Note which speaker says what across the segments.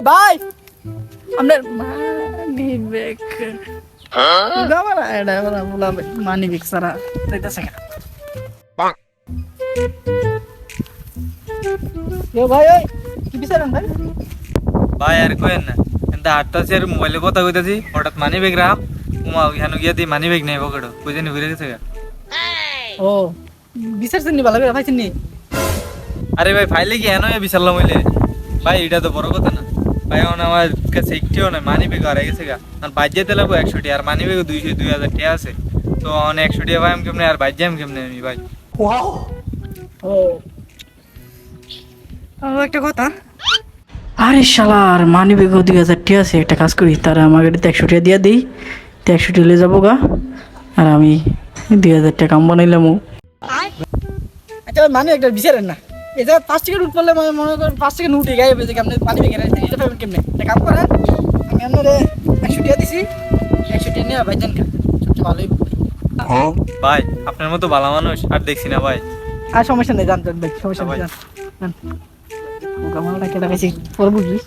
Speaker 1: ভাই আপনার money bag দাবার এটা বলা বলা মানি ব্যাগ সারা যাইতাছে না এ ভাই ওই কি বিচারেন ভাই
Speaker 2: ভাই আর কইেন না এন্তা হাঁটতাছি আর মোবাইলে কথা কইতাছি হঠাৎ মানি ব্যাগ রাম উমা ওখানে গিয়া দি মানি ব্যাগ নেই পকেটে কইজানি ঘুরে গেছে গা।
Speaker 1: ও বিচারছেন নি ভালো করে পাইছেন নি
Speaker 2: আরে ভাই ফাইলে কি এনো বিশাল্লাম হইলে ভাই এটা তো বড় কথা না ভাই এখন আমার কাছে একটিও নাই মানি ব্যাগ হারাই গেছে গা আর বাজ্যে তেলে 100 টাকা আর মানি ব্যাগ 2000 টাকা আছে তো অনেক 100 টাকা ভাই আমি কেমনে আর বাজ্যে আমি কেমনে আমি ভাই
Speaker 1: ওয়াও ও একটা কথা আরে শালার মানি ব্যাগ 2000 টাকা আছে একটা কাজ করি তারা আমার গাড়িতে 100 টাকা দিয়ে দিই 100 টাকা নিয়ে যাবো গা আর আমি 2000 টাকা কাম বানাইলাম আচ্ছা মানে একটা বিচারেন না এটা 5 টাকা নোট পড়লে মনে করেন 5 টাকা নোট গায়ে বেজে আপনি পানি বেগে রাখতে এটা পাবেন কেমনে একটা কাম করেন আমি আপনারে 100 টাকা দিছি 100 টাকা নিয়ে ভাই জান কা সবচেয়ে ভালোই
Speaker 2: ভাই আপনার মতো ভালো মানুষ আর দেখছি না ভাই
Speaker 1: আর সমস্যা নেই জান দেখ সমস্যা নেই জান ও কামালটা কেটে গেছি পরে বুঝবি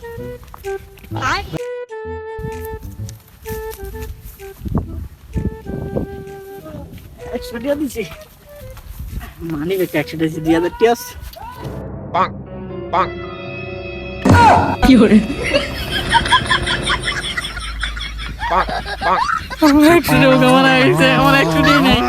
Speaker 1: একশো টাকা দিছি মানি ব্যাগ 100 টাকা 2000 টাকা কি করে আমার 100 টাকা আমার 100 টাকা নেই